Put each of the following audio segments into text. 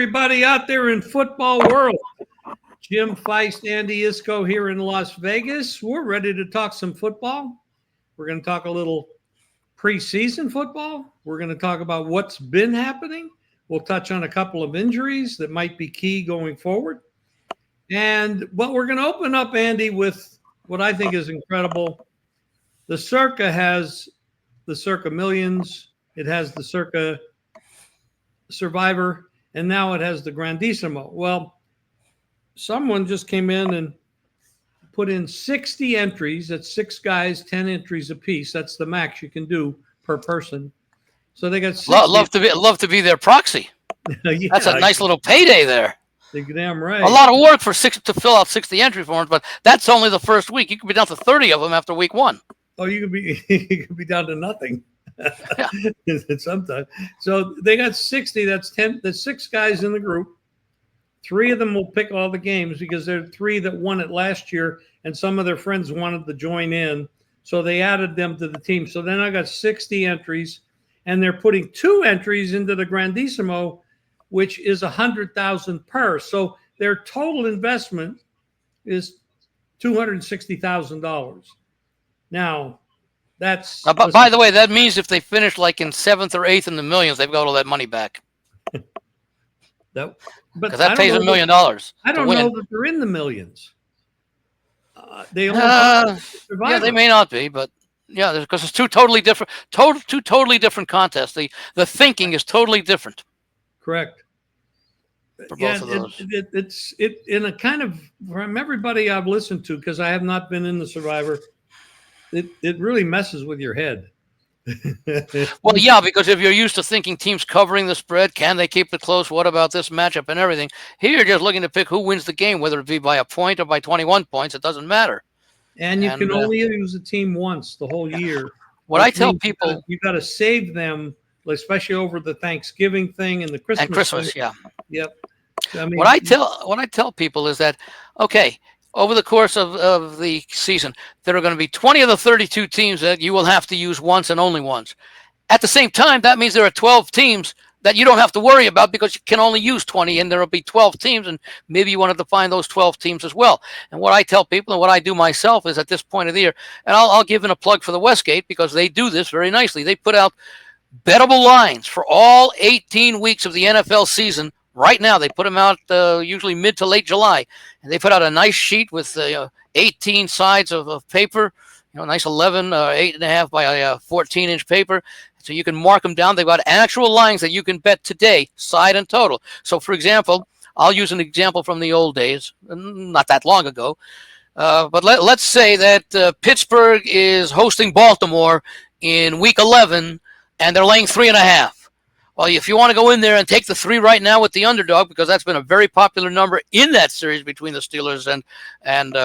everybody out there in football world. Jim Feist, Andy Isco here in Las Vegas. We're ready to talk some football. We're going to talk a little preseason football. We're going to talk about what's been happening. We'll touch on a couple of injuries that might be key going forward. But we're going to open up, Andy, with what I think is incredible. The Circa has the Circa Millions. It has the Circa Survivor, and now it has the Grandissimo. Well, someone just came in and put in 60 entries. That's 6 guys, 10 entries apiece. That's the max you can do per person. So they got 60. Love to be their proxy. Yeah, that's a nice little payday there. You're damn right. A lot of work to fill out 60 entry forms, but that's only the first week. You could be down to 30 of them after week 1. Oh, you could be down to nothing. Sometimes. So they got 60. That's 10. There's 6 guys in the group. 3 of them will pick all the games because there are 3 that won it last year, and some of their friends wanted to join in, so they added them to the team. So then I got 60 entries, and they're putting 2 entries into the Grandissimo, which is $100,000 per. So their total investment is $260,000. Now, that's. By the way, that means if they finish like in 7th or 8th in the millions, they've got all that money back. But that pays $1 million. I don't know that they're in the millions. They may not be, but yeah, because it's two totally different contests. The thinking is totally different. Correct. For both of those. It's in a kind of, from everybody I've listened to, because I have not been in the Survivor, it really messes with your head. Well, yeah, because if you're used to thinking teams covering the spread, can they keep it close? What about this matchup and everything? Here you're just looking to pick who wins the game, whether it be by a point or by 21 points. It doesn't matter. And you can only use a team once the whole year. What I tell people, you got to save them, especially over the Thanksgiving thing and the Christmas thing. Yeah. Yep. I mean, what I tell people is that, okay, over the course of the season, there are going to be 20 of the 32 teams that you will have to use once and only once. At the same time, that means there are 12 teams that you don't have to worry about because you can only use 20, and there will be 12 teams, and maybe you wanted to find those 12 teams as well. And what I tell people and what I do myself is at this point of the year, and I'll give in a plug for the Westgate because they do this very nicely. They put out bettable lines for all 18 weeks of the NFL season. Right now, they put them out usually mid to late July, and they put out a nice sheet with 18 sides of paper, nice 11, 8.5 by 14-inch paper, so you can mark them down. They've got actual lines that you can bet today, side and total. So, for example, I'll use an example from the old days, not that long ago, but let's say that Pittsburgh is hosting Baltimore in Week 11, and they're laying 3.5. Well, if you want to go in there and take the 3 right now with the underdog, because that's been a very popular number in that series between the Steelers and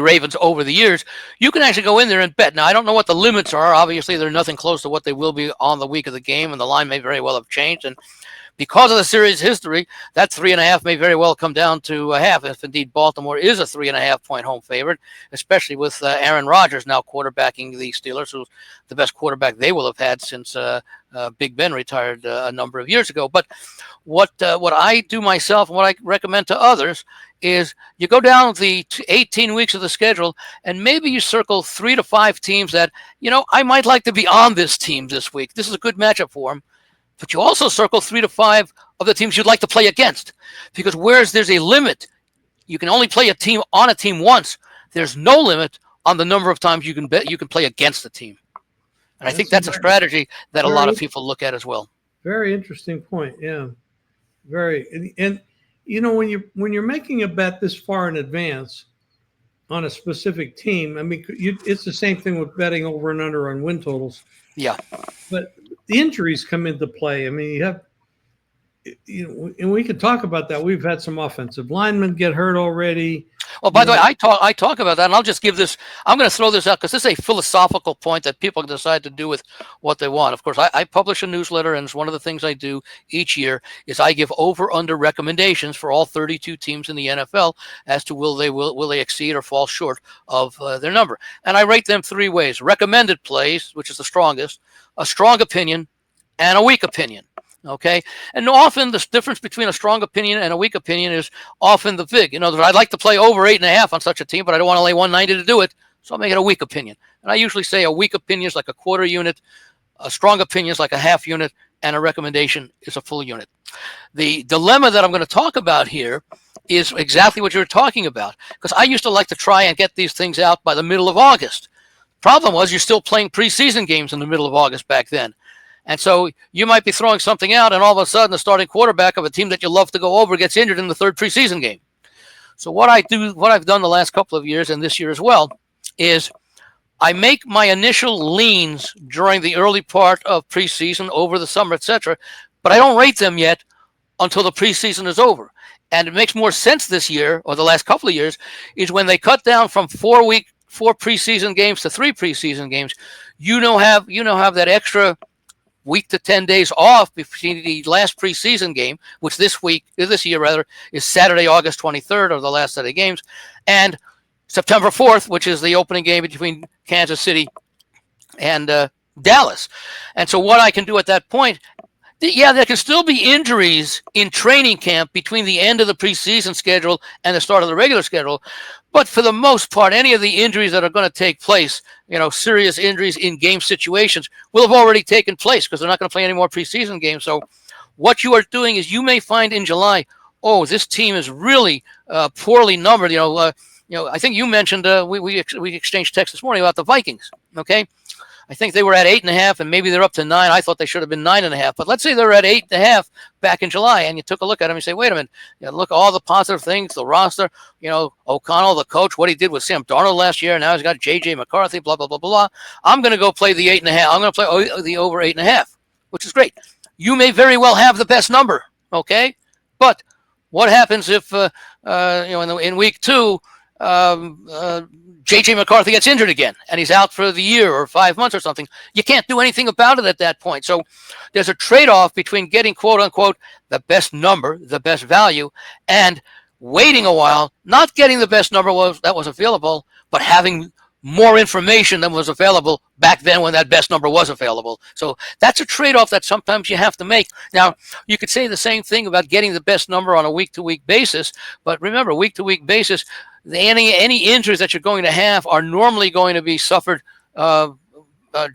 Ravens over the years, you can actually go in there and bet. Now, I don't know what the limits are. Obviously, they're nothing close to what they will be on the week of the game, and the line may very well have changed. And because of the series history, that 3.5 may very well come down to a half if indeed Baltimore is a 3.5-point home favorite, especially with Aaron Rodgers now quarterbacking the Steelers, who's the best quarterback they will have had since Big Ben retired a number of years ago. But what I do myself and what I recommend to others is you go down the 18 weeks of the schedule and maybe you circle 3 to 5 teams that, I might like to be on this team this week. This is a good matchup for them. But you also circle 3 to 5 of the teams you'd like to play against, because whereas there's a limit, you can only play a team once. There's no limit on the number of times you can play against the team. And I think that's a strategy that a lot of people look at as well. Very interesting point. Yeah, very. And when you're making a bet this far in advance on a specific team, I mean, it's the same thing with betting over and under on win totals. Yeah, but the injuries come into play. I mean, you have, and we can talk about that. We've had some offensive linemen get hurt already. Well, by the way, I talk about that, and I'll just give this. I'm going to throw this out because this is a philosophical point that people can decide to do with what they want. Of course, I publish a newsletter, and it's one of the things I do each year is I give over/under recommendations for all 32 teams in the NFL as to will they exceed or fall short of their number, and I rate them 3 ways: recommended plays, which is the strongest, a strong opinion, and a weak opinion. Okay. And often the difference between a strong opinion and a weak opinion is often the VIG. You know, I'd like to play over 8.5 on such a team, but I don't want to lay 190 to do it. So I'll make it a weak opinion. And I usually say a weak opinion is like a quarter unit, a strong opinion is like a half unit, and a recommendation is a full unit. The dilemma that I'm going to talk about here is exactly what you're talking about, because I used to like to try and get these things out by the middle of August. Problem was you're still playing preseason games in the middle of August back then. And so you might be throwing something out, and all of a sudden the starting quarterback of a team that you love to go over gets injured in the third preseason game. So what I've done the last couple of years and this year as well, is I make my initial leans during the early part of preseason, over the summer, etc., but I don't rate them yet until the preseason is over. And it makes more sense this year, or the last couple of years, is when they cut down from 4 preseason games to 3 preseason games. You now have that extra week to 10 days off between the last preseason game, which this year is Saturday, August 23rd, or the last set of games, and September 4th, which is the opening game between Kansas City and Dallas. And so what I can do at that point, there can still be injuries in training camp between the end of the preseason schedule and the start of the regular schedule. But for the most part, any of the injuries that are going to take place, serious injuries in game situations, will have already taken place because they're not going to play any more preseason games. So what you are doing is you may find in July, oh, this team is really poorly numbered. I think you mentioned we exchanged text this morning about the Vikings. Okay. I think they were at 8.5, and maybe they're up to 9. I thought they should have been 9.5. But let's say they're at 8.5 back in July, and you took a look at them and you say, wait a minute, look at all the positive things, the roster, O'Connell, the coach, what he did with Sam Darnold last year, and now he's got J.J. McCarthy, blah, blah, blah, blah, blah. I'm going to go play the 8.5. I'm going to play the over 8.5, which is great. You may very well have the best number, okay? But what happens if, in week 2, J.J. McCarthy gets injured again and he's out for the year or 5 months or something? You can't do anything about it at that point. So there's a trade-off between getting, quote unquote, the best number, the best value, and waiting a while, not getting the best number that was available, but having more information than was available back then when that best number was available. So that's a trade-off that sometimes you have to make. Now, you could say the same thing about getting the best number on a week-to-week basis, but remember, week-to-week basis, any injuries that you're going to have are normally going to be suffered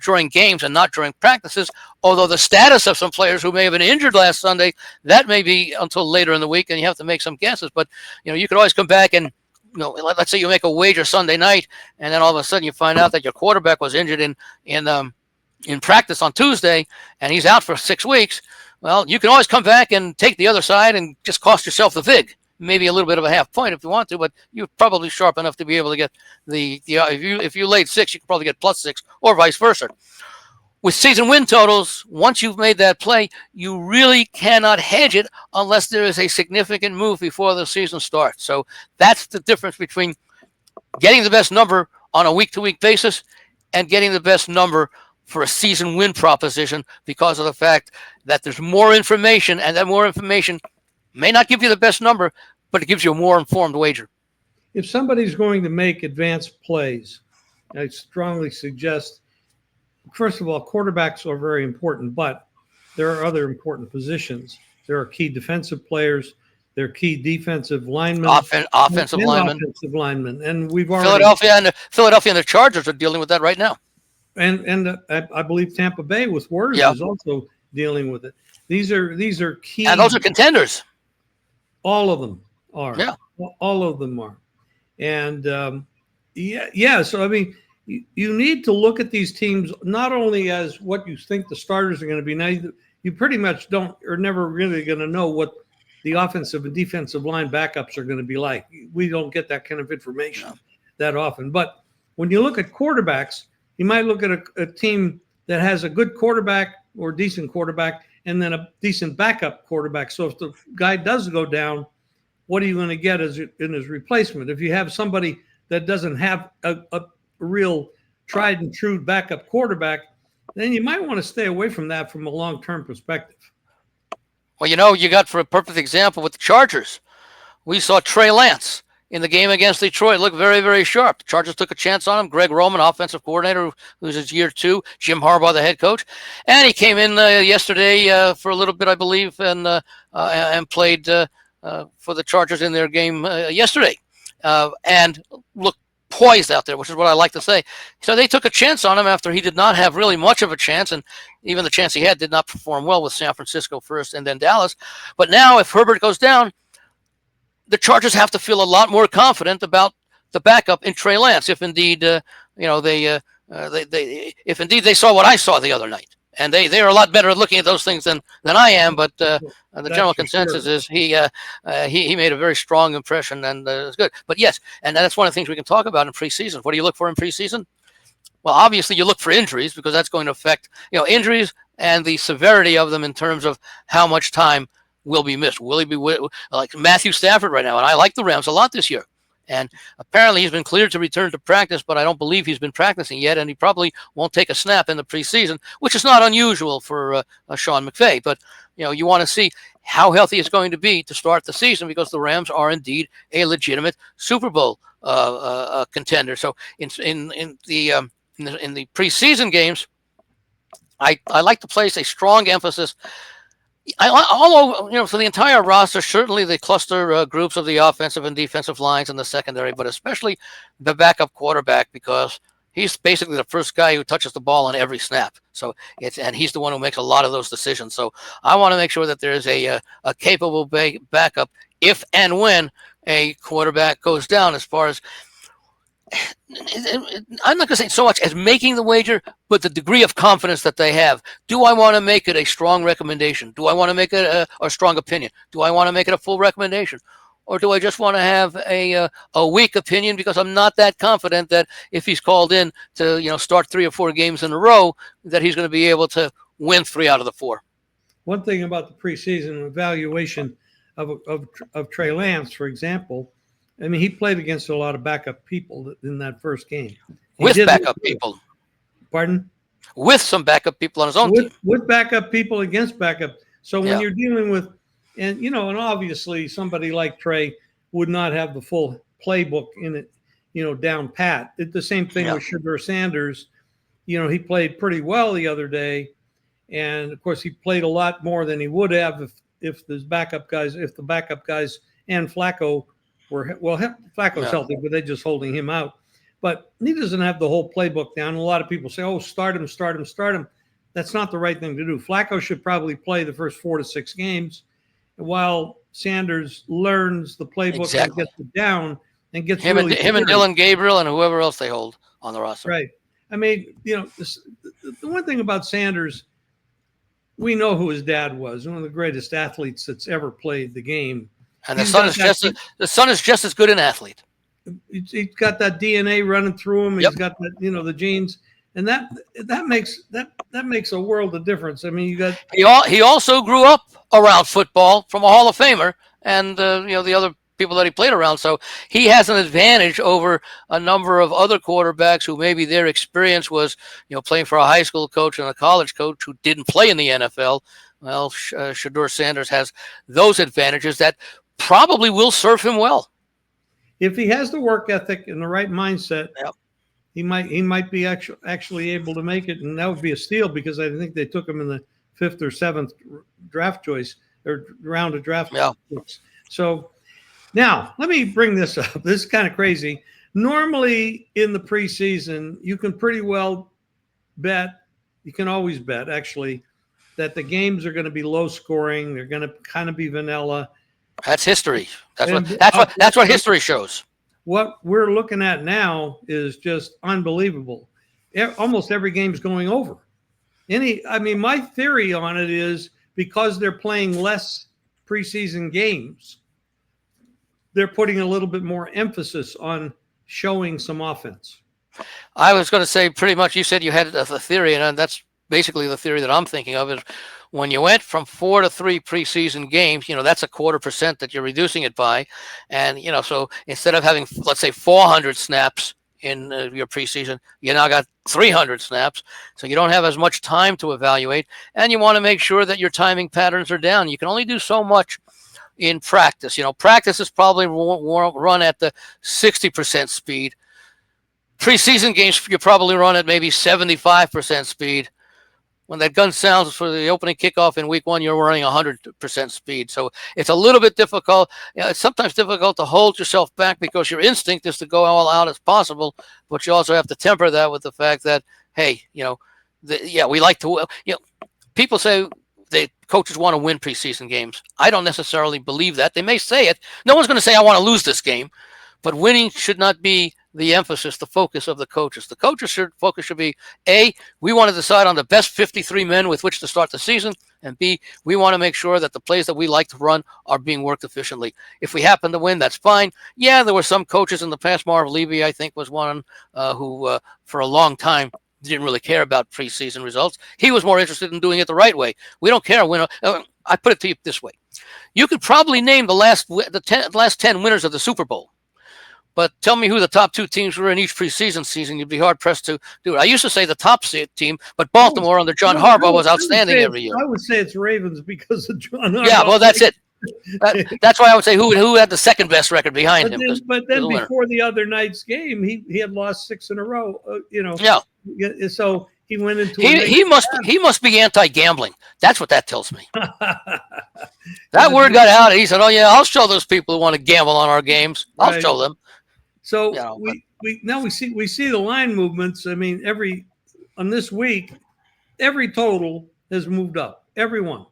during games and not during practices, although the status of some players who may have been injured last Sunday, that may be until later in the week, and you have to make some guesses. But, you could always come back and, let's say you make a wager Sunday night, and then all of a sudden you find out that your quarterback was injured in practice on Tuesday, and he's out for 6 weeks. Well, you can always come back and take the other side and just cost yourself the VIG. Maybe a little bit of a half point if you want to, but you're probably sharp enough to be able to get if you laid 6, you could probably get +6, or vice versa. With season win totals, once you've made that play, you really cannot hedge it unless there is a significant move before the season starts. So that's the difference between getting the best number on a week-to-week basis and getting the best number for a season win proposition, because of the fact that there's more information, and that more information may not give you the best number, but it gives you a more informed wager. If somebody's going to make advanced plays, I strongly suggest, first of all, quarterbacks are very important, but there are other important positions. There are key defensive players. There are key defensive linemen. Offensive linemen. Offensive linemen. And we've already... Philadelphia and the Chargers are dealing with that right now. And I believe Tampa Bay with Warriors is also dealing with it. These are key. And those are contenders. All of them are. Yeah. All of them are. And so, I mean, you need to look at these teams not only as what you think the starters are going to be. Now, you pretty much are never really going to know what the offensive and defensive line backups are going to be like. We don't get that kind of information that often. But when you look at quarterbacks, you might look at a team that has a good quarterback or decent quarterback, and then a decent backup quarterback. So if the guy does go down, what are you going to get in his replacement? If you have somebody that doesn't have a real tried and true backup quarterback, then you might want to stay away from that from a long-term perspective. Well, you got, for a perfect example with the Chargers, we saw Trey Lance in the game against Detroit looked very, very sharp. The Chargers took a chance on him. Greg Roman, offensive coordinator, who's his year 2. Jim Harbaugh, the head coach. And he came in yesterday for a little bit, I believe, and played for the Chargers in their game yesterday. And looked poised out there, which is what I like to say. So they took a chance on him after he did not have really much of a chance, and even the chance he had did not perform well with San Francisco first and then Dallas. But now if Herbert goes down, the Chargers have to feel a lot more confident about the backup in Trey Lance, if indeed if indeed they saw what I saw the other night. And they are a lot better at looking at those things than I am. But the general consensus is he made a very strong impression, and it's good. But yes, and that's one of the things we can talk about in preseason. What do you look for in preseason? Well, obviously you look for injuries, because that's going to affect injuries and the severity of them in terms of how much time will be missed. Will he be like Matthew Stafford right now? And I like the Rams a lot this year. And apparently he's been cleared to return to practice, but I don't believe he's been practicing yet, and he probably won't take a snap in the preseason, which is not unusual for Sean McVay. But you want to see how healthy he's going to be to start the season, because the Rams are indeed a legitimate Super Bowl contender. So in the preseason games, I like to place a strong emphasis. All over, for the entire roster, certainly the cluster groups of the offensive and defensive lines and the secondary, but especially the backup quarterback, because he's basically the first guy who touches the ball on every snap. So and he's the one who makes a lot of those decisions. So I want to make sure that there is a capable backup if and when a quarterback goes down. As far as I'm not going to say so much as making the wager, but the degree of confidence that they have. Do I want to make it a strong recommendation? Do I want to make it a strong opinion? Do I want to make it a full recommendation? Or do I just want to have a weak opinion, because I'm not that confident that if he's called in to start 3 or 4 games in a row, that he's going to be able to win 3 out of the 4? One thing about the preseason evaluation of Trey Lance, for example, I mean, he played against a lot of backup people in that first game. With backup people. Pardon? With some backup people on his own team. With backup people against backup. So when you're dealing with, and obviously somebody like Trey would not have the full playbook in it, down pat. It's the same thing with Shedeur Sanders. He played pretty well the other day. And of course, he played a lot more than he would have if the backup guys and Flacco Flacco's healthy, but they're just holding him out. But he doesn't have the whole playbook down. A lot of people say, start him. That's not the right thing to do. Flacco should probably play the first 4 to 6 games while Sanders learns the playbook and gets it down and gets him and Dylan Gabriel and whoever else they hold on the roster. Right. I mean, the one thing about Sanders, we know who his dad was, one of the greatest athletes that's ever played the game. And the son is just as good an athlete. He's got that DNA running through him. He's got that, the genes, and that makes a world of difference. I mean, he also grew up around football from a Hall of Famer, and the other people that he played around. So he has an advantage over a number of other quarterbacks who maybe their experience was playing for a high school coach and a college coach who didn't play in the NFL. Well, Shedeur Sanders has those advantages that probably will serve him well. If he has the work ethic and the right mindset, he might be actually able to make it, and that would be a steal, because I think they took him in the 5th or 7th draft choice or round of draft. So now let me bring this up. This is kind of crazy. Normally in the preseason, you can pretty well bet. You can always bet, actually, that the games are going to be low scoring. They're going to kind of be vanilla. That's history. That's what history shows. What we're looking at now is just unbelievable. Almost every game's going over. My theory on it is because they're playing less preseason games, they're putting a little bit more emphasis on showing some offense. I was going to say pretty much, you said you had a theory, and that's basically the theory that I'm thinking of, is when you went from 4 to 3 preseason games, that's a 0.25% that you're reducing it by. And, so instead of having, let's say, 400 snaps in your preseason, you now got 300 snaps. So you don't have as much time to evaluate. And you want to make sure that your timing patterns are down. You can only do so much in practice. Practice is probably run at the 60% speed. Preseason games, you probably run at maybe 75% speed. When that gun sounds for the opening kickoff in week 1, you're running 100% speed. So it's a little bit difficult. It's sometimes difficult to hold yourself back because your instinct is to go all out as possible, but you also have to temper that with the fact that, hey, we like to, people say the coaches want to win preseason games. I don't necessarily believe that. They may say it. No one's going to say, I want to lose this game, but winning should not be the emphasis, the focus of the coaches. The coaches' focus should be, A, we want to decide on the best 53 men with which to start the season, and B, we want to make sure that the plays that we like to run are being worked efficiently. If we happen to win, that's fine. Yeah, there were some coaches in the past. Marv Levy, I think, was one who, for a long time, didn't really care about preseason results. He was more interested in doing it the right way. We don't care. I put it to you this way. You could probably name the last 10 winners of the Super Bowl. But tell me who the top 2 teams were in each preseason season. You'd be hard-pressed to do it. I used to say the top team, but Baltimore under John Harbaugh was outstanding every year. I would say it's Ravens because of John Harbaugh. Yeah, well, that's it. That's why I would say who had the second best record behind him. But then before the other night's game, he had lost 6 in a row. Yeah. So he went into he must be anti-gambling. That's what that tells me. That word got out. He said, "Oh yeah, I'll show those people who want to gamble on our games. I'll show them." So we see the line movements. I mean, on this week, every total has moved up, every one,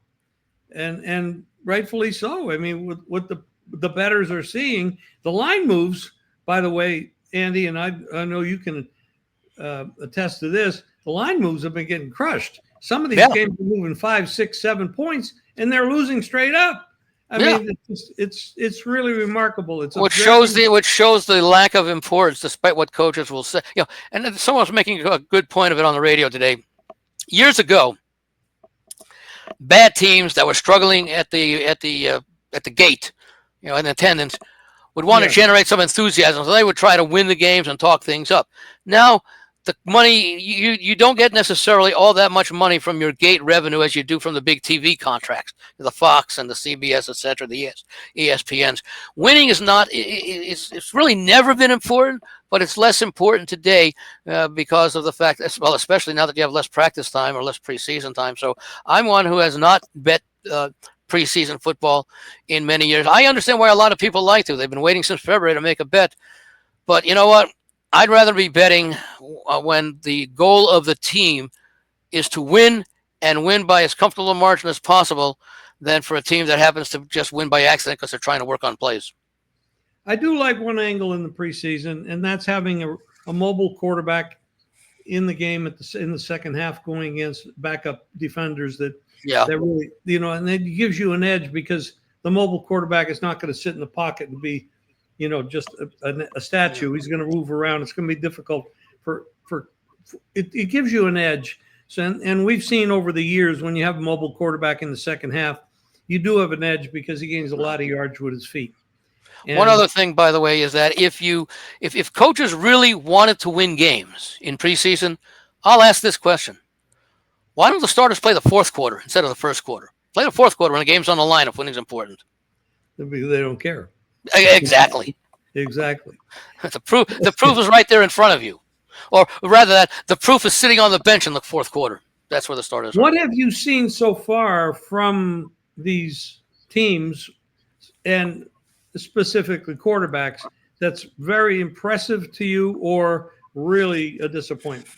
and rightfully so. I mean, with what the bettors are seeing, the line moves. By the way, Andy, and I know you can attest to this. The line moves have been getting crushed. Some of these games are moving 5, 6, 7 points, and they're losing straight up. I mean, it's really remarkable. Which shows the lack of importance, despite what coaches will say. And someone was making a good point of it on the radio today. Years ago, bad teams that were struggling at the gate, in attendance, would want to generate some enthusiasm, so they would try to win the games and talk things up. Now, the money, you don't get necessarily all that much money from your gate revenue as you do from the big TV contracts, the Fox and the CBS, etc., the ESPNs. Winning is not, it's really never been important, but it's less important today because of the fact, well, especially now that you have less practice time or less preseason time. So I'm one who has not bet preseason football in many years. I understand why a lot of people like to. They've been waiting since February to make a bet. But you know what? I'd rather be betting when the goal of the team is to win and win by as comfortable a margin as possible than for a team that happens to just win by accident because they're trying to work on plays. I do like one angle in the preseason, and that's having a mobile quarterback in the game in the second half going against backup defenders that really, and it gives you an edge because the mobile quarterback is not going to sit in the pocket and be just a statue. He's going to move around. It's going to be difficult for it gives you an edge. So, and we've seen over the years when you have a mobile quarterback in the second half, you do have an edge because he gains a lot of yards with his feet. And one other thing, by the way, is that if coaches really wanted to win games in preseason, I'll ask this question. Why don't the starters play the fourth quarter instead of the first quarter? Play the fourth quarter when the game's on the line if winning's important. They don't care. Exactly. The proof is right there in front of you. Or rather, that the proof is sitting on the bench in the fourth quarter. That's where the starters are. What have you seen so far from these teams, and specifically quarterbacks, that's very impressive to you or really a disappointment?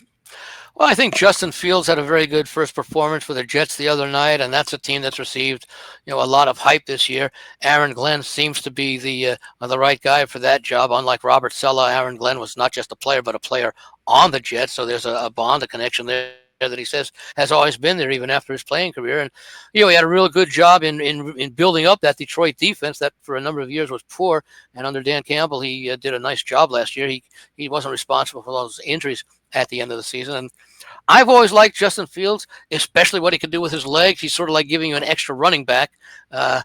Well, I think Justin Fields had a very good first performance for the Jets the other night, and that's a team that's received, a lot of hype this year. Aaron Glenn seems to be the right guy for that job. Unlike Robert Saleh, Aaron Glenn was not just a player, but a player on the Jets. So there's a bond, a connection there that he says has always been there even after his playing career. And he had a real good job in building up that Detroit defense that for a number of years was poor. And under Dan Campbell, he did a nice job last year. He wasn't responsible for those injuries at the end of the season. And I've always liked Justin Fields, especially what he can do with his legs. He's sort of like giving you an extra running back that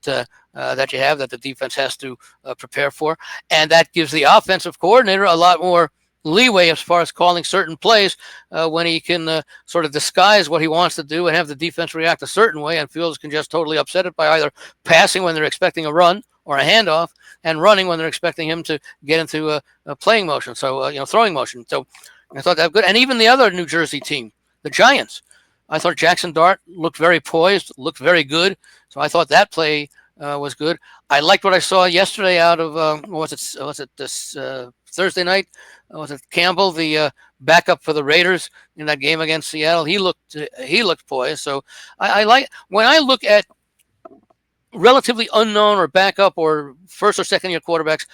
you have that the defense has to prepare for. And that gives the offensive coordinator a lot more leeway as far as calling certain plays when he can sort of disguise what he wants to do and have the defense react a certain way, and Fields can just totally upset it by either passing when they're expecting a run or a handoff, and running when they're expecting him to get into a playing motion, so throwing motion. So I thought that was good. And even the other New Jersey team, the Giants, I thought Jackson Dart looked very poised, looked very good. So I thought that play was good. I liked what I saw yesterday out of was it this Thursday night? Was it Campbell, the backup for the Raiders in that game against Seattle? He looked poised. So I like when I look at relatively unknown or backup or first or second year quarterbacks.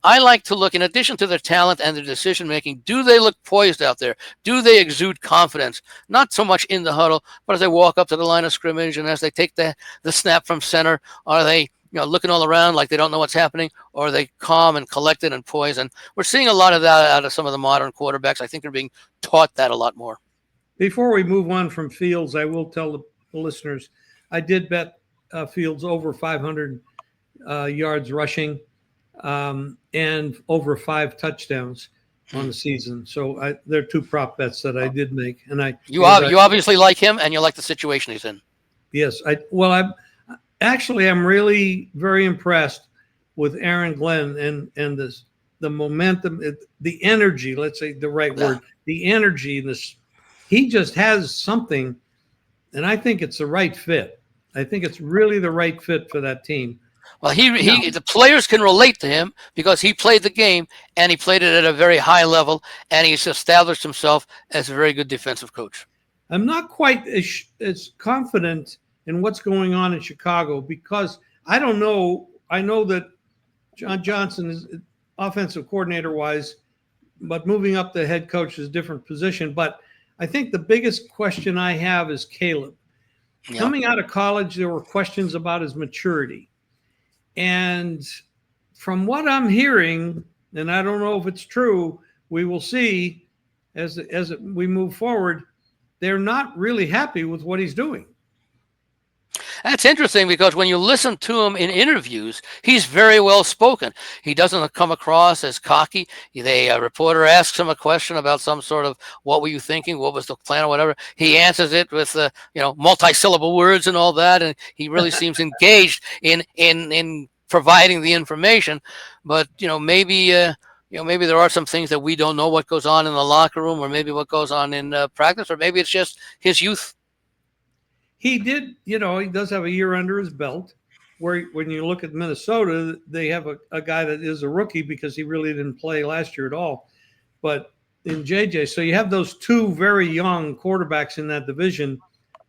I like to look, in addition to their talent and their decision making, do they look poised out there? Do they exude confidence? Not so much in the huddle, but as they walk up to the line of scrimmage and as they take the snap from center, are they looking all around like they don't know what's happening, or are they calm and collected and poised? And we're seeing a lot of that out of some of the modern quarterbacks. I think they're being taught that a lot more. Before we move on from Fields, I will tell the listeners, I did bet Fields over 500 yards rushing. And over 5 touchdowns on the season. So there are 2 prop bets that I did make, and you obviously like him, and you like the situation he's in. Yes, I'm really very impressed with Aaron Glenn and the momentum, the energy. Let's say the right word, the energy. He just has something, and I think it's the right fit. I think it's really the right fit for that team. Well, the players can relate to him because he played the game, and he played it at a very high level, and he's established himself as a very good defensive coach. I'm not quite as confident in what's going on in Chicago because I don't know. I know that John Johnson is offensive coordinator-wise, but moving up the head coach is a different position. But I think the biggest question I have is Caleb. Yeah. Coming out of college, there were questions about his maturity. And from what I'm hearing, and I don't know if it's true, we will see as we move forward, they're not really happy with what he's doing. That's interesting because when you listen to him in interviews, he's very well spoken. He doesn't come across as cocky. A reporter asks him a question about some sort of what were you thinking, what was the plan, or whatever. He answers it with multi-syllable words and all that, and he really seems engaged in providing the information. But maybe there are some things that we don't know what goes on in the locker room, or maybe what goes on in practice, or maybe it's just his youth. He did, he does have a year under his belt where when you look at Minnesota, they have a guy that is a rookie because he really didn't play last year at all. But in JJ, so you have those 2 very young quarterbacks in that division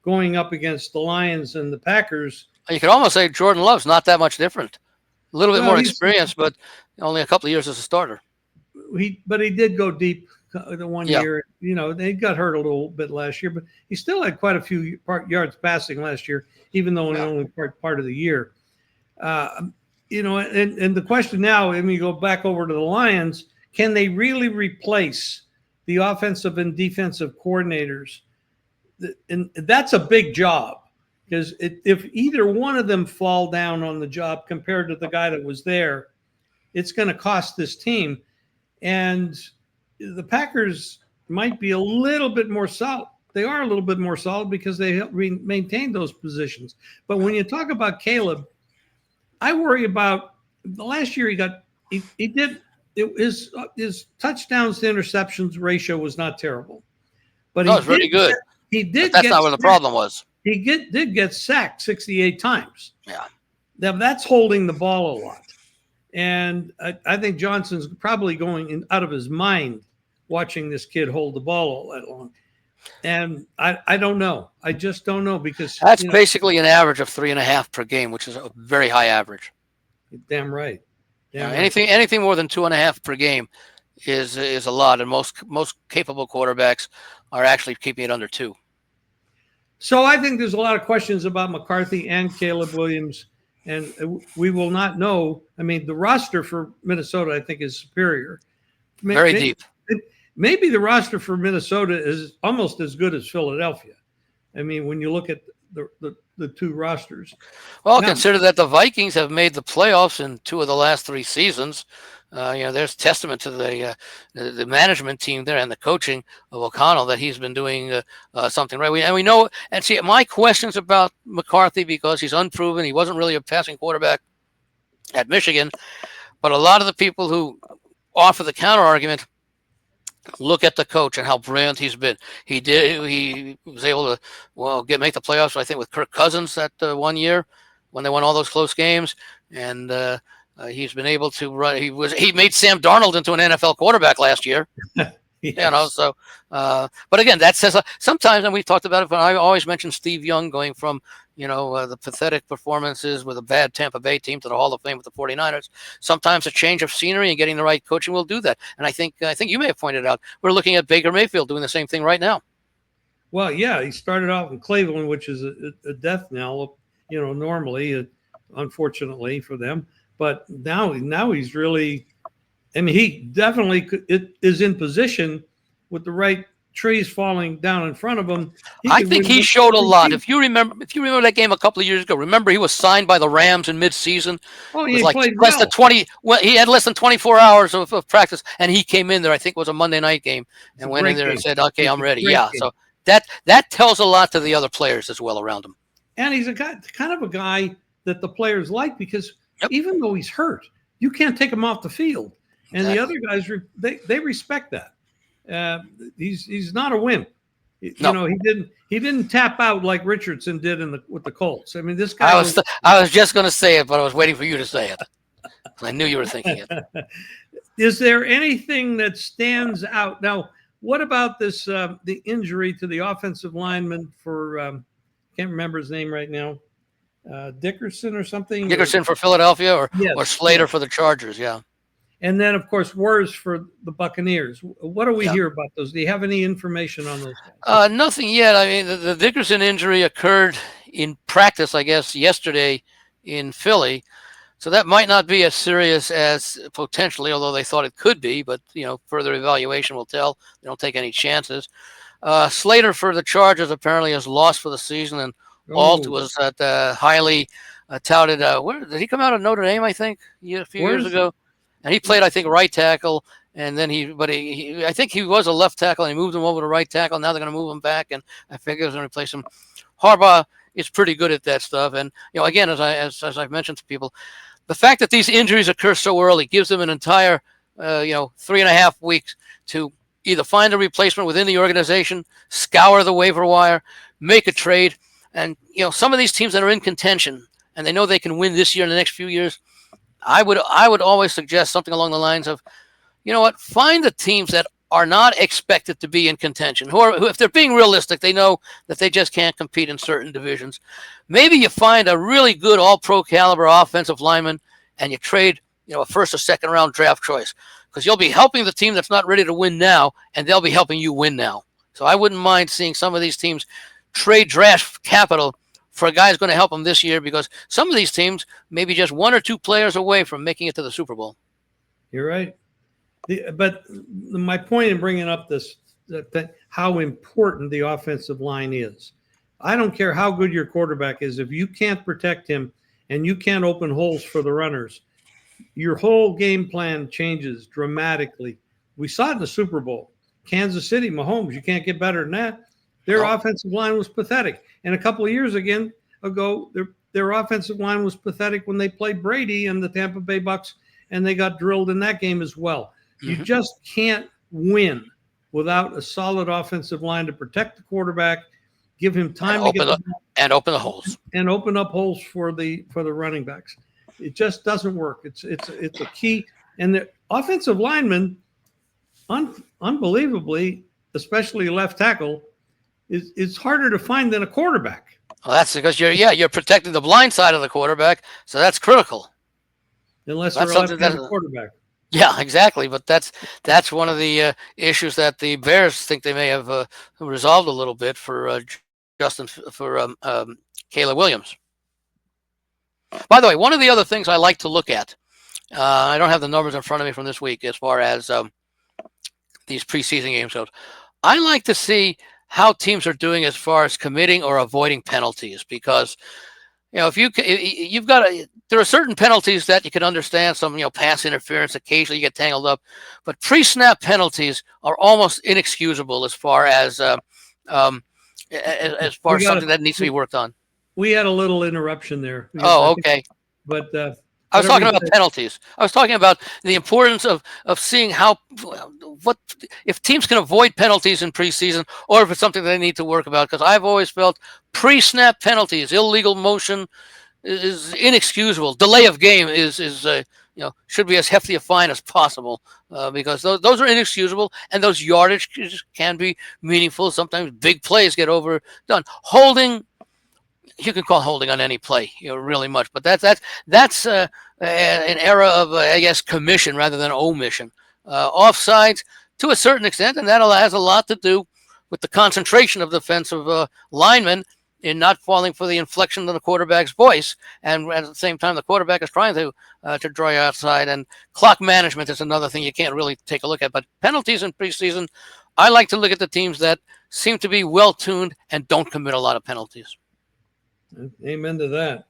going up against the Lions and the Packers. You could almost say Jordan Love's not that much different. A little bit more experience, but only a couple of years as a starter. But he did go deep the one year. They got hurt a little bit last year, but he still had quite a few yards passing last year, even though only part of the year. And the question now, you go back over to the Lions, can they really replace the offensive and defensive coordinators? And that's a big job because if either one of them fall down on the job compared to the guy that was there, it's going to cost this team. And the Packers might be a little bit more solid. They are a little bit more solid because they maintain those positions. But when you talk about Caleb, I worry about the last year his touchdowns to interceptions ratio was not terrible. But it was really good. That's not where the problem was. He did get sacked 68 times. Yeah. Now that's holding the ball a lot. And I think Johnson's probably going out of his mind watching this kid hold the ball all that long. And I don't know. I just don't know because that's basically an average of 3.5 per game, which is a very high average. Damn right. Anything more than 2.5 per game is a lot, and most capable quarterbacks are actually keeping it under 2. So I think there's a lot of questions about McCarthy and Caleb Williams, and we will not know. I mean, the roster for Minnesota, I think, is superior. Very deep. Maybe the roster for Minnesota is almost as good as Philadelphia. I mean, when you look at the the two rosters. Well, Now, consider that the Vikings have made the playoffs in 2 of the last 3 seasons. There's testament to the management team there and the coaching of O'Connell that he's been doing something right. We know, and see, my questions about McCarthy, because he's unproven. He wasn't really a passing quarterback at Michigan, but a lot of the people who offer the counter argument look at the coach and how brilliant he's been. He was able to make the playoffs, I think, with Kirk Cousins that 1 year when they won all those close games, and he's been able to run. He made Sam Darnold into an NFL quarterback last year. yes. But again, that says sometimes, and we've talked about it, but I always mention Steve Young going from the pathetic performances with a bad Tampa Bay team to the Hall of Fame with the 49ers. Sometimes a change of scenery and getting the right coaching will do that. And I think you may have pointed out, we're looking at Baker Mayfield doing the same thing right now. Well, yeah, he started out in Cleveland, which is a death knell, normally, unfortunately for them. But now he's really, he definitely is in position with the right trees falling down in front of him. I think he showed a lot. If you remember that game a couple of years ago, remember he was signed by the Rams in mid-season. Oh, he played less than 20. Well, he had less than 24 hours of practice, and he came in there. I think it was a Monday night game, and went in there and said, "Okay, I'm ready." Yeah, so that tells a lot to the other players as well around him. And he's kind of a guy that the players like, because even though he's hurt, you can't take him off the field, and the other guys they respect that. He's not a wimp. No. He didn't tap out like Richardson did with the Colts. This guy. I was just going to say it, but I was waiting for you to say it. I knew you were thinking it. Is there anything that stands out now? What about this the injury to the offensive lineman for can't remember his name right now, Dickerson or something? Dickerson for Philadelphia, or Slater for the Chargers, yeah. And then, of course, Wars for the Buccaneers. What do we hear about those? Do you have any information on those guys? Nothing yet. The Dickerson injury occurred in practice, I guess, yesterday in Philly. So that might not be as serious as potentially, although they thought it could be. But, further evaluation will tell. They don't take any chances. Slater for the Chargers apparently is lost for the season. And Alt was at highly touted. Where did he come out of Notre Dame, I think, a few years ago? And he played, I think, right tackle, and then I think he was a left tackle, and he moved him over to right tackle. Now they're going to move him back, and I figure they're going to replace him. Harbaugh is pretty good at that stuff, and again, as I've mentioned to people, the fact that these injuries occur so early gives them an entire 3.5 weeks to either find a replacement within the organization, scour the waiver wire, make a trade, and some of these teams that are in contention and they know they can win this year and the next few years. I would always suggest something along the lines of, find the teams that are not expected to be in contention, who if they're being realistic, they know that they just can't compete in certain divisions. Maybe you find a really good all-pro caliber offensive lineman and you trade, a first or second round draft choice, because you'll be helping the team that's not ready to win now, and they'll be helping you win now. So I wouldn't mind seeing some of these teams trade draft capital for a guy who's going to help them this year, because some of these teams may be just 1 or 2 players away from making it to the Super Bowl. You're right. But my point in bringing up this, that how important the offensive line is. I don't care how good your quarterback is. If you can't protect him and you can't open holes for the runners, your whole game plan changes dramatically. We saw it in the Super Bowl. Kansas City, Mahomes, you can't get better than that. Their offensive line was pathetic. And a couple of years ago, their offensive line was pathetic when they played Brady and the Tampa Bay Bucks, and they got drilled in that game as well. Mm-hmm. You just can't win without a solid offensive line to protect the quarterback, give him time to get open the holes, and open up holes for the running backs. It just doesn't work. It's a key. And the offensive lineman, unbelievably, especially left tackle, it's harder to find than a quarterback. Well, that's because you're protecting the blind side of the quarterback, so that's critical. Unless they're a left-handed quarterback. Yeah, exactly. But that's one of the issues that the Bears think they may have resolved a little bit for Caleb Williams. By the way, one of the other things I like to look at, I don't have the numbers in front of me from this week as far as these preseason games goes. I like to see how teams are doing as far as committing or avoiding penalties, because if you've got there are certain penalties that you can understand, some pass interference, occasionally you get tangled up, but pre-snap penalties are almost inexcusable as far as um, something that needs to be worked on. We had a little interruption there. Oh, okay. But I was talking about penalties. I was talking about the importance of seeing what if teams can avoid penalties in preseason, or if it's something they need to work about. Because I've always felt pre-snap penalties, illegal motion, is inexcusable. Delay of game is should be as hefty a fine as possible, because those are inexcusable, and those yardage can be meaningful. Sometimes big plays get overdone. Holding. You can call holding on any play, really much, but that's an era of I guess commission rather than omission. Offsides to a certain extent, and that has a lot to do with the concentration of defensive linemen in not falling for the inflection of the quarterback's voice, and at the same time the quarterback is trying to draw you outside. And clock management is another thing you can't really take a look at. But penalties in preseason, I like to look at the teams that seem to be well tuned and don't commit a lot of penalties. Amen to that.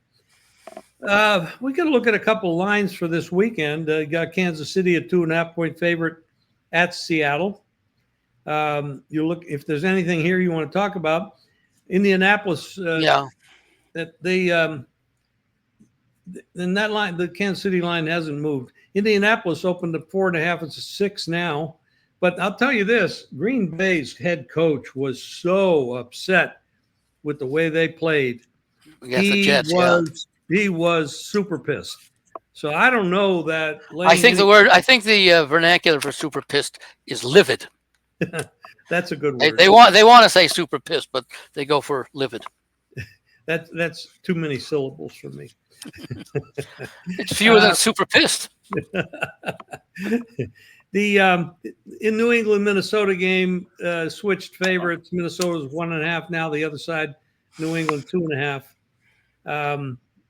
We got to look at a couple lines for this weekend. You got Kansas City, a 2.5-point favorite at Seattle. You look if there's anything here you want to talk about. Indianapolis, that they in that line, the Kansas City line hasn't moved. Indianapolis opened at 4.5. It's a 6 now. But I'll tell you this: Green Bay's head coach was so upset with the way they played. He was super pissed. So I don't know that. I think the vernacular for super pissed is livid. That's a good word. They want to say super pissed, but they go for livid. That's too many syllables for me. It's fewer than super pissed. The in New England Minnesota game switched favorites. Minnesota's 1.5 now. The other side, New England 2.5.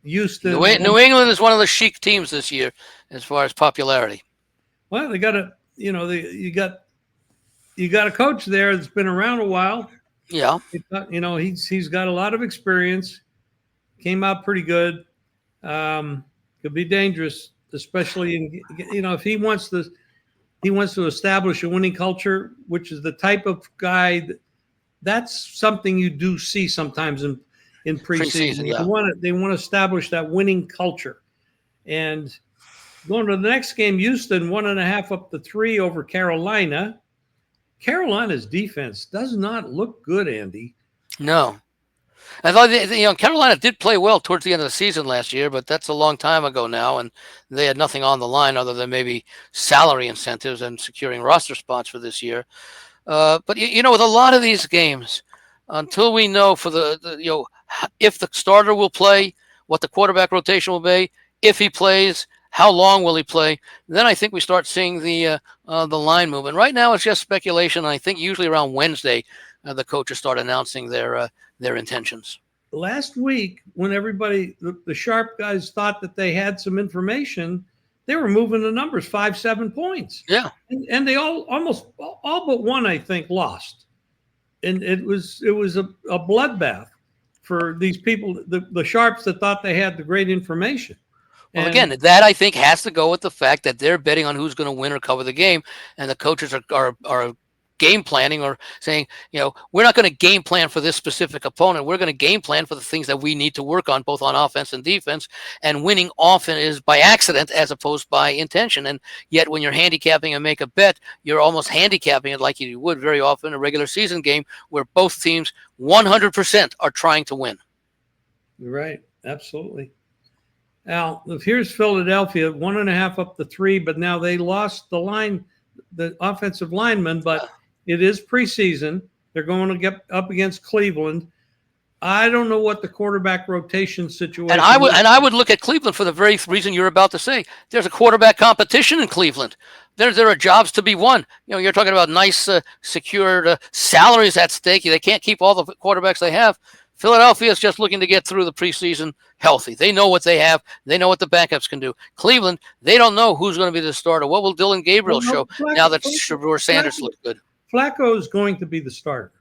Houston. New England is one of the chic teams this year as far as popularity. Well, they got you got a coach there that's been around a while. Yeah. He's got a lot of experience. Came out pretty good. Could be dangerous, especially if he wants to establish a winning culture, which is the type of guy that's something you do see sometimes in preseason. Yeah. They want to establish that winning culture. And going to the next game, Houston 1.5 up to 3 over Carolina. Carolina's defense does not look good, Andy. No. I thought Carolina did play well towards the end of the season last year, but that's a long time ago now, and they had nothing on the line other than maybe salary incentives and securing roster spots for this year. But with a lot of these games, until we know for if the starter will play, what the quarterback rotation will be, if he plays, how long will he play, then I think we start seeing the line move. And right now it's just speculation. I think usually around Wednesday, the coaches start announcing their intentions. Last week, when everybody, the sharp guys thought that they had some information, they were moving the numbers 5-7 points. Yeah. And they almost all but one, I think, lost. And it was a bloodbath for these people, the sharps that thought they had the great information. Well, again, that I think has to go with the fact that they're betting on who's going to win or cover the game, and the coaches are game planning or saying, we're not going to game plan for this specific opponent. We're going to game plan for the things that we need to work on, both on offense and defense. And winning often is by accident as opposed by intention. And yet, when you're handicapping and make a bet, you're almost handicapping it like you would very often in a regular season game, where both teams 100% are trying to win. Right, absolutely. Now, here's Philadelphia, 1.5 up to 3, but now they lost the line, the offensive lineman, but it is preseason. They're going to get up against Cleveland. I don't know what the quarterback rotation situation is. And I would look at Cleveland for the very reason you're about to say. There's a quarterback competition in Cleveland. There are jobs to be won. You're talking about nice, secured salaries at stake. They can't keep all the quarterbacks they have. Philadelphia is just looking to get through the preseason healthy. They know what they have. They know what the backups can do. Cleveland, they don't know who's going to be the starter. What will Dylan Gabriel show now that Shedeur Sanders looks good? Flacco is going to be the starter.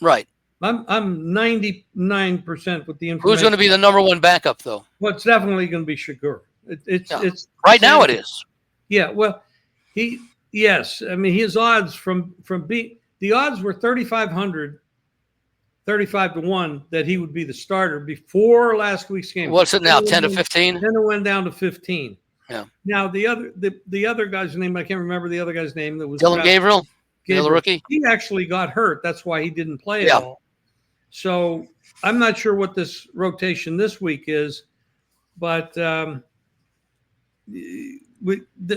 Right. I'm 99% with the information. Who's going to be the number one backup, though? Well, it's definitely going to be Shagur. It's right now it is. Yeah. Well, yes. I mean, his odds from the odds were 3,500, 35 to 1 that he would be the starter before last week's game. What's it now? 10 to 15? Then it went down to 15. Yeah. Now the other guy's name, I can't remember the other guy's name. That was Dylan Gabriel, the rookie. He actually got hurt. That's why he didn't play at all. So I'm not sure what this rotation this week is, but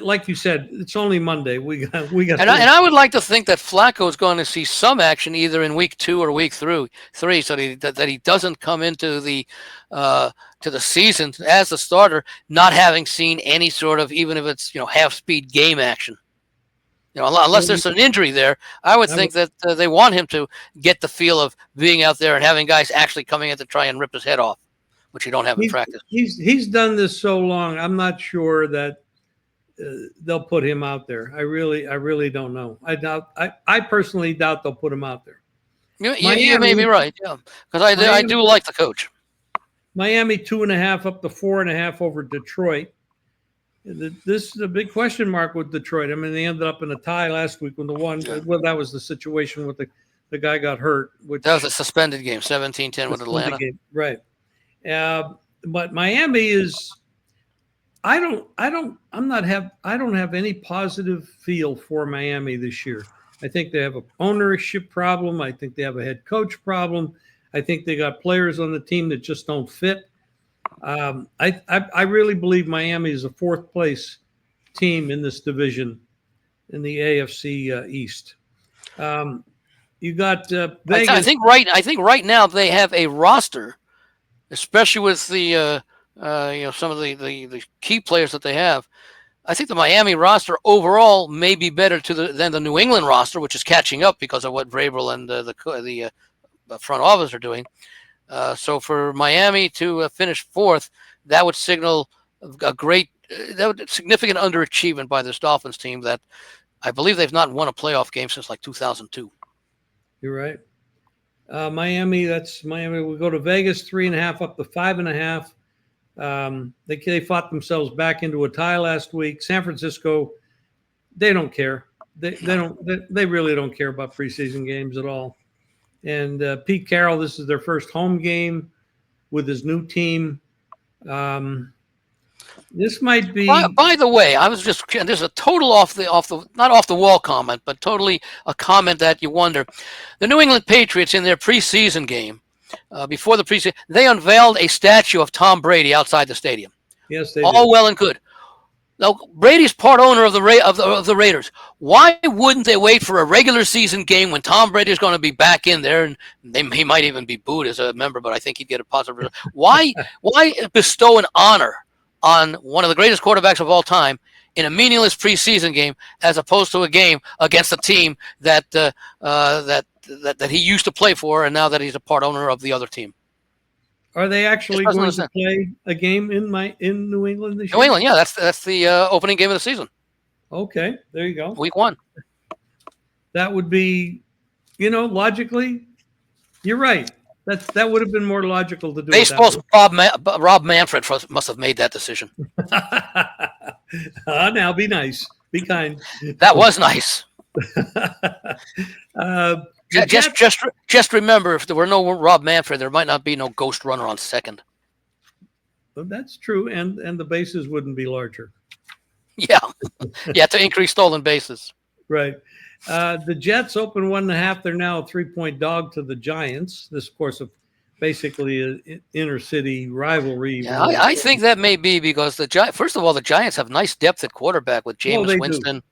like you said, it's only Monday. We got. And I would like to think that Flacco is going to see some action either in week 2 or week 3, so that he doesn't come into the to the season as a starter, not having seen any sort of, even if it's half-speed game action. Unless there's an injury there, I would think that they want him to get the feel of being out there and having guys actually coming in to try and rip his head off, which you don't have in practice. He's done this so long. I'm not sure that they'll put him out there. I really don't know. I personally doubt they'll put him out there. You may be right, because I do like the coach. Miami 2.5 up to 4.5 over Detroit. This is a big question mark with Detroit. I mean, they ended up in a tie last week when the one. Well, that was the situation with the guy got hurt. That was a suspended game, 17-10 with Atlanta. Game. Right. But Miami is. I don't have any positive feel for Miami this year. I think they have an ownership problem. I think they have a head coach problem. I think they got players on the team that just don't fit. I really believe Miami is a 4th place team in this division in the AFC East. You got Vegas. I think right now they have a roster, especially with the some of the key players that they have. I think the Miami roster overall may be better than the New England roster, which is catching up because of what Vrabel and the front office are doing. So for Miami to finish 4th, that would signal significant underachievement by this Dolphins team that I believe they've not won a playoff game since like 2002. You're right. Miami, that's Miami. We go to Vegas, 3.5 up to 5.5. They fought themselves back into a tie last week. San Francisco, they don't care. They really don't care about preseason games at all. And Pete Carroll, this is their first home game with his new team. This might be. By the way, there's a total not off the wall comment, but totally a comment that you wonder. The New England Patriots in their preseason game, before the preseason, they unveiled a statue of Tom Brady outside the stadium. Yes, they all did. Well and good. Now, Brady's part owner of the Raiders. Why wouldn't they wait for a regular season game when Tom Brady's going to be back in there, and he might even be booed as a member, but I think he'd get a positive result. Why bestow an honor on one of the greatest quarterbacks of all time in a meaningless preseason game, as opposed to a game against a team that he used to play for, and now that he's a part owner of the other team? Are they actually going to play a game in New England this year? New England, yeah, that's the opening game of the season. Okay, there you go. Week 1. That would be, logically, you're right. That would have been more logical to do. Baseball's Rob Manfred must have made that decision. Now be nice, be kind. That was nice. Just remember, if there were no Rob Manfred, there might not be no ghost runner on second. Well, that's true, and the bases wouldn't be larger. Yeah, to increase stolen bases. Right. The Jets open 1.5. They're now a 3-point dog to the Giants. This, of course, basically an inner city rivalry. Yeah, I think that may be because first of all, the Giants have nice depth at quarterback with Jameis Winston.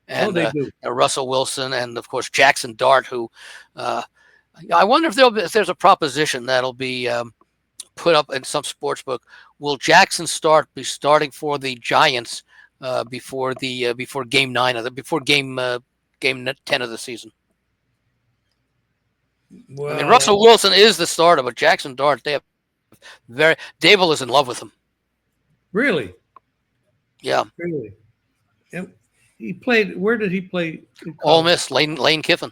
And Russell Wilson, and of course Jackson Dart, who I wonder if there's a proposition that'll be put up in some sports book. Will Jackson Dart be starting for the Giants before game 9 before game 10 of the season? Well, I mean, Russell Wilson is the starter, but Jackson Dart, Dable is in love with him. Really? Yeah. Really. And he played. Where did he play? Ole Miss, Lane Kiffin.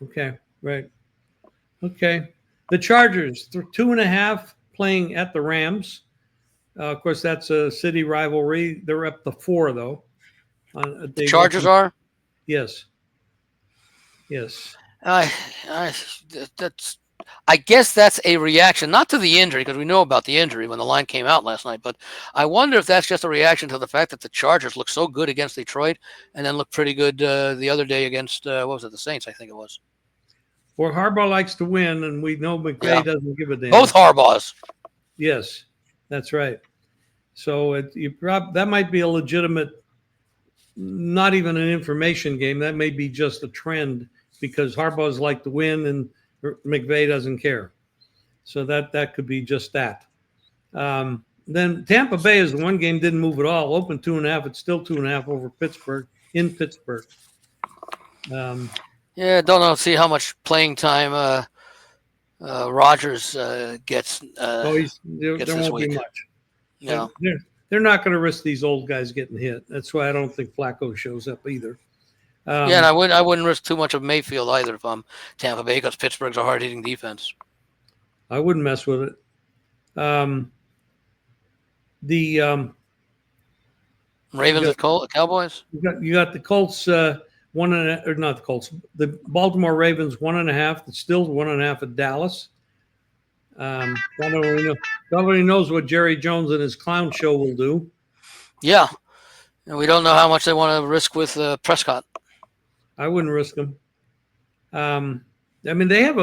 Okay, right. Okay. The Chargers, 2.5 playing at the Rams. Of course, that's a city rivalry. They're up to 4, though. The Chargers are? Yes. Yes. I, I, that's. I guess that's a reaction, not to the injury, because we know about the injury when the line came out last night. But I wonder if that's just a reaction to the fact that the Chargers looked so good against Detroit, and then looked pretty good the other day against what was it, the Saints? I think it was. Well, Harbaugh likes to win, and we know McVay doesn't give a damn. Both Harbaughs. Yes, that's right. So that might be a legitimate, not even an information game. That may be just a trend because Harbaugh's like to win and McVay doesn't care. So that could be just that. Then Tampa Bay is the one game didn't move at all. Open 2.5. It's still 2.5 over Pittsburgh in Pittsburgh. Yeah, don't know. See how much playing time Rodgers gets. There won't be much. No. They're not going to risk these old guys getting hit. That's why I don't think Flacco shows up either. And I wouldn't risk too much of Mayfield either if I'm Tampa Bay because Pittsburgh's a hard-hitting defense. I wouldn't mess with it. The Ravens, Cowboys. You got the Colts. Not the Colts. The Baltimore Ravens 1.5. It's still 1.5 at Dallas. Nobody knows what Jerry Jones and his clown show will do. Yeah, and we don't know how much they want to risk with Prescott. I wouldn't risk them. I mean, they have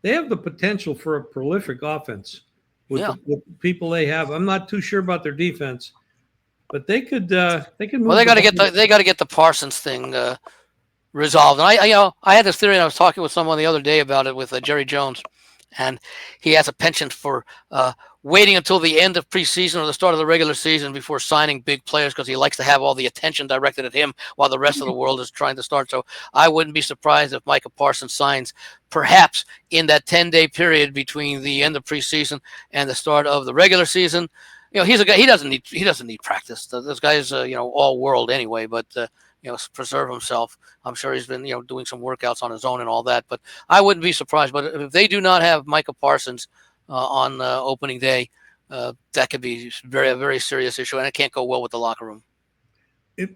the potential for a prolific offense with the people they have. I'm not too sure about their defense, but they could. Move well, they got to get the Parsons thing resolved. And I had this theory, and I was talking with someone the other day about it with Jerry Jones. And he has a penchant for waiting until the end of preseason or the start of the regular season before signing big players because he likes to have all the attention directed at him while the rest of the world is trying to start. So I wouldn't be surprised if Micah Parsons signs perhaps in that 10-day period between the end of preseason and the start of the regular season. He's a guy. He doesn't need practice. This guy is all world anyway, but. Preserve himself. I'm sure he's been, doing some workouts on his own and all that. But I wouldn't be surprised. But if they do not have Micah Parsons on opening day, that could be a very serious issue, and it can't go well with the locker room.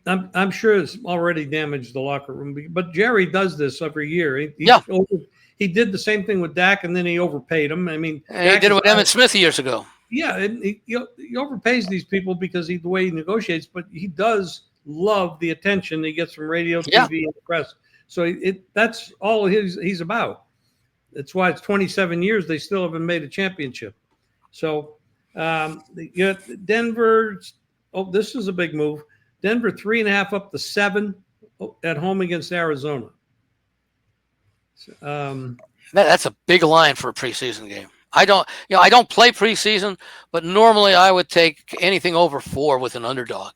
I'm sure it's already damaged the locker room. But Jerry does this every year. He did the same thing with Dak, and then he overpaid him. I mean, and he did it with Emmitt Smith years ago. Yeah, he overpays these people because the way he negotiates, but he does love the attention he gets from radio, TV, and the press. So that's all he's about. That's why it's 27 years they still haven't made a championship. So Denver. Oh, this is a big move. Denver 3.5 up to 7 at home against Arizona. That's a big line for a preseason game. I don't play preseason, but normally I would take anything over 4 with an underdog.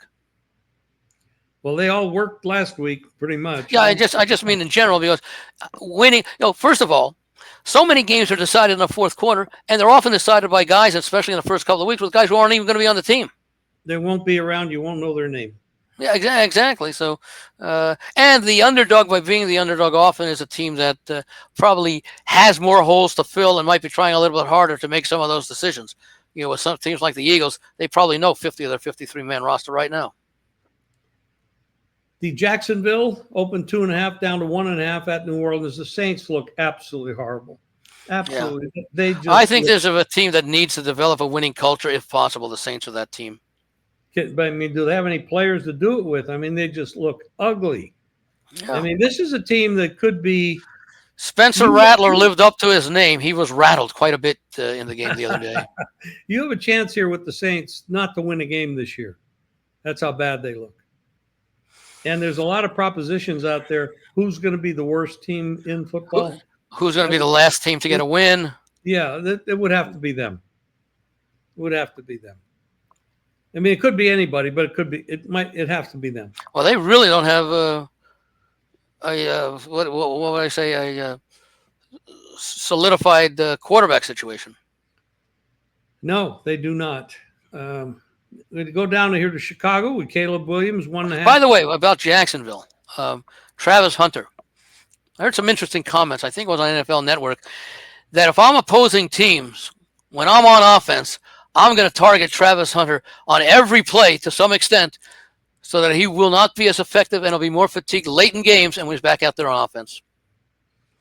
Well, they all worked last week, pretty much. Yeah, I just mean in general because winning. First of all, so many games are decided in the fourth quarter, and they're often decided by guys, especially in the first couple of weeks, with guys who aren't even going to be on the team. They won't be around. You won't know their name. Yeah, exactly. So, and the underdog, by being the underdog, often is a team that probably has more holes to fill and might be trying a little bit harder to make some of those decisions. With some teams like the Eagles, they probably know 50 of their 53-man roster right now. The Jacksonville opened 2.5 down to 1.5 at New Orleans. The Saints look absolutely horrible. Absolutely. Yeah. I think there's a team that needs to develop a winning culture, if possible. The Saints are that team. But I mean, do they have any players to do it with? I mean, they just look ugly. Yeah. I mean, this is a team that could be. Spencer Rattler lived up to his name. He was rattled quite a bit in the game the other day. You have a chance here with the Saints not to win a game this year. That's how bad they look. And there's a lot of propositions out there. Who's going to be the worst team in football? Who's going to be the last team to get a win? Yeah, it would have to be them. It would have to be them. I mean, it could be anybody, but it have to be them. Well, they really don't have what would I say, a solidified quarterback situation. No, they do not. We're going to go down here to Chicago with Caleb Williams, 1.5. By the way, about Jacksonville, Travis Hunter. I heard some interesting comments. I think it was on NFL Network that if I'm opposing teams, when I'm on offense, I'm going to target Travis Hunter on every play to some extent so that he will not be as effective and he'll be more fatigued late in games and when he's back out there on offense.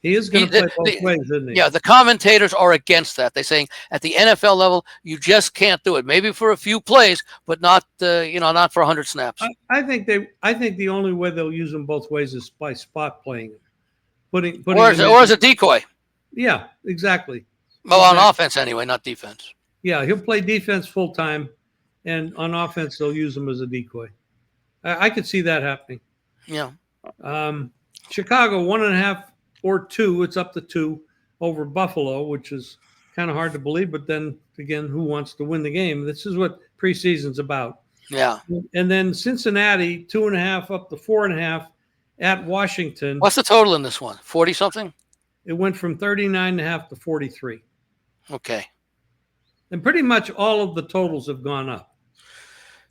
He is going to play both ways, isn't he? Yeah, the commentators are against that. They're saying at the NFL level, you just can't do it. Maybe for a few plays, but not not for 100 snaps. I think the only way they'll use him both ways is by spot playing, putting or as a decoy. Yeah, exactly. Well, on offense anyway, not defense. Yeah, he'll play defense full time, and on offense they'll use him as a decoy. I could see that happening. Yeah. Chicago 1.5 or 2. It's up to 2 over Buffalo, which is kind of hard to believe. But then again, who wants to win the game? This is what preseason's about. Yeah. And then Cincinnati 2.5 up to 4.5 at Washington. What's the total in this one? 40 something? It went from 39.5 to 43. Okay. And pretty much all of the totals have gone up.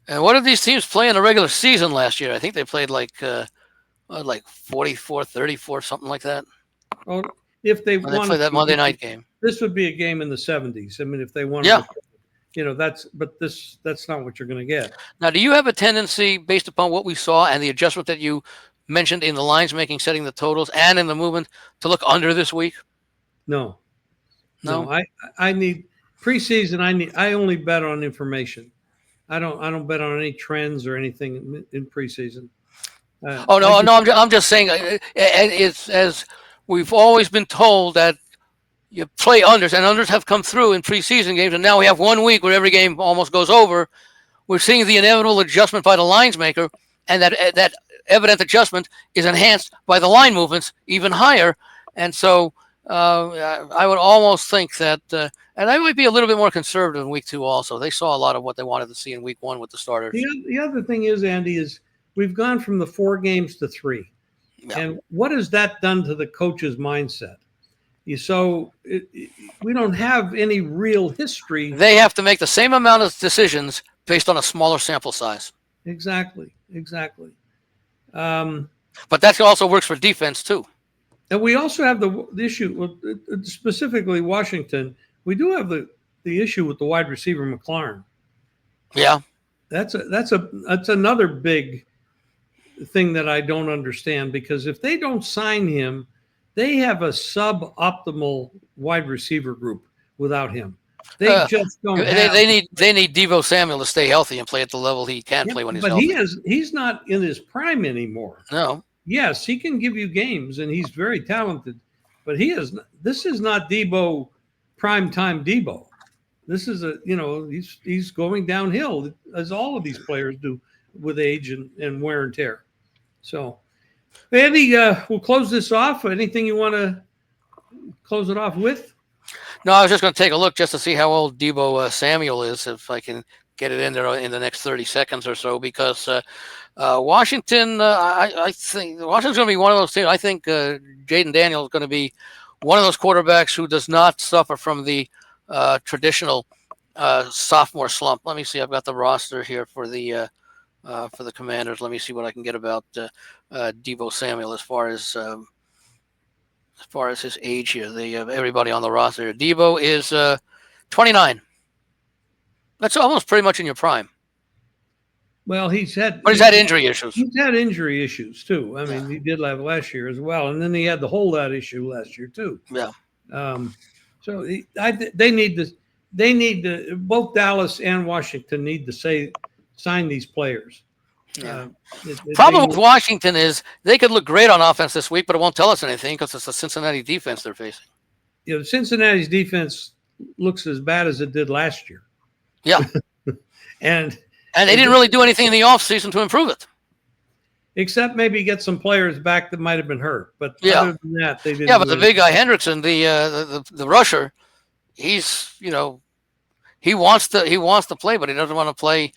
And what did these teams play in the regular season last year? I think they played like 44, 34, something like that. Oh, if they won, they played that Monday night game. This would be a game in the 70s. I mean, if they won, that's not what you're going to get. Now, do you have a tendency, based upon what we saw and the adjustment that you mentioned in the lines making, setting the totals, and in the movement, to look under this week? No. I need preseason. I only bet on information. I don't bet on any trends or anything in preseason. I'm just saying, it's as we've always been told that you play unders, and unders have come through in preseason games, and now we have 1 week where every game almost goes over. We're seeing the inevitable adjustment by the lines maker, and that evident adjustment is enhanced by the line movements even higher. And so I would almost think that, and I might be a little bit more conservative in week 2 also. They saw a lot of what they wanted to see in week 1 with the starters. The other thing is, Andy, is we've gone from the 4 games to 3. Yeah. And what has that done to the coach's mindset? We don't have any real history. They have to make the same amount of decisions based on a smaller sample size. Exactly. But that also works for defense too. And we also have the issue, specifically Washington. We do have the issue with the wide receiver McLaurin. Yeah, that's another big thing that I don't understand, because if they don't sign him, they have a suboptimal wide receiver group without him. They just don't. They need Deebo Samuel to stay healthy and play at the level he can play when he's healthy. But he's not in his prime anymore. No. Yes, he can give you games, and he's very talented, but this is not Deebo, prime time Deebo. This is he's going downhill, as all of these players do with age and wear and tear. So, Andy, we'll close this off. Anything you want to close it off with? No, I was just going to take a look just to see how old Deebo Samuel is, if I can get it in there in the next 30 seconds or so, because Washington, I think Washington's going to be one of those teams. I think Jaden Daniels is going to be one of those quarterbacks who does not suffer from the traditional sophomore slump. Let me see. I've got the roster here for the Commanders. Let me see what I can get about Deebo Samuel as far as his age here. Everybody on the roster. Deebo is 29. That's almost pretty much in your prime. Well, he's had injury issues. He's had injury issues too. I mean, he did have last year as well, and then he had the holdout issue last year too. Yeah. So they need to. Both Dallas and Washington need to sign these players. Yeah. Problem with Washington is they could look great on offense this week, but it won't tell us anything because it's the Cincinnati defense they're facing. Cincinnati's defense looks as bad as it did last year. Yeah. and they didn't really do anything in the offseason to improve it. Except maybe get some players back that might have been hurt. But other than that, they didn't. Yeah, but the big guy, Hendrickson, the rusher, he's, he wants to play, but he doesn't want to play,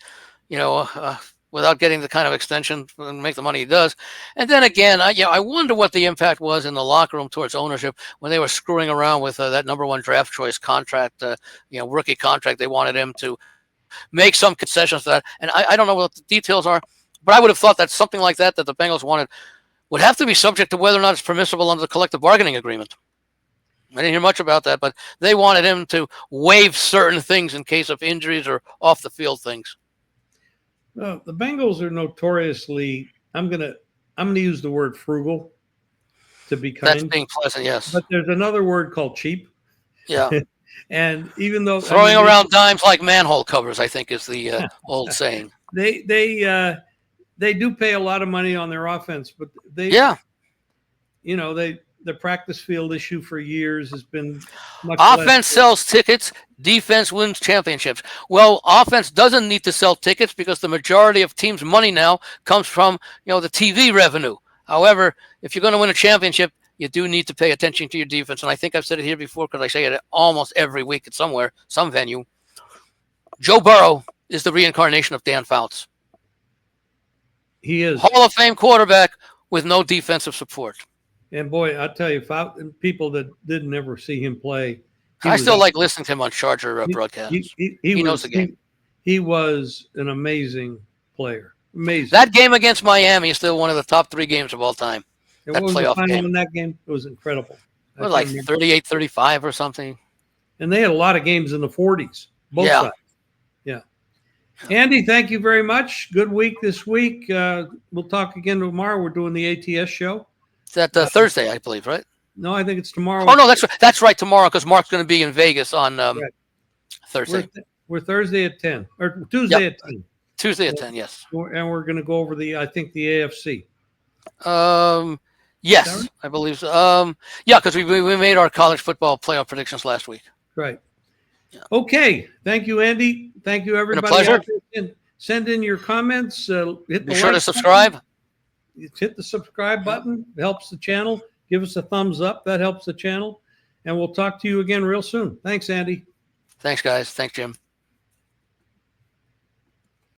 without getting the kind of extension and make the money he does. And then again, I wonder what the impact was in the locker room towards ownership when they were screwing around with that number 1 draft choice contract, rookie contract. They wanted him to make some concessions to that. And I don't know what the details are, but I would have thought that something like that the Bengals wanted would have to be subject to whether or not it's permissible under the collective bargaining agreement. I didn't hear much about that, but they wanted him to waive certain things in case of injuries or off the field things. The Bengals are notoriously, I'm gonna use the word frugal to be kind. That's being pleasant, yes. But there's another word called cheap. Yeah. And even though throwing around dimes like manhole covers, I think is the old saying. They do pay a lot of money on their offense, but the practice field issue for years has been much offense sells tickets, defense wins championships. Well, offense doesn't need to sell tickets because the majority of teams' money now comes from the TV revenue. However, if you're going to win a championship, you do need to pay attention to your defense. And I think I've said it here before because I say it almost every week at some venue. Joe Burrow is the reincarnation of Dan Fouts. He is Hall of Fame quarterback with no defensive support. And boy, I'll tell you, people that didn't ever see him play. I still like listening to him on Charger broadcasts. He knows the game. He was an amazing player. Amazing. That game against Miami is still one of the top 3 games of all time. What was the final in that game? It was incredible. It was like 38-35 or something. And they had a lot of games in the 40s, both sides. Yeah. Andy, thank you very much. Good week this week. We'll talk again tomorrow. We're doing the ATS show. It's at Thursday, I believe, right? No, I think it's tomorrow. Oh, no, that's right, tomorrow, because Mark's going to be in Vegas on Thursday. We're Thursday at 10, or Tuesday at 10. Tuesday at 10, yes. And we're going to go over the AFC. Yes, I believe so. Yeah, because we made our college football playoff predictions last week. Right. Yeah. Okay. Thank you, Andy. Thank you, everybody. Been a pleasure. Send in your comments. Be sure to subscribe. Hit the subscribe button. It helps the channel. Give us a thumbs up. That helps the channel. And we'll talk to you again real soon. Thanks, Andy. Thanks, guys. Thanks, Jim.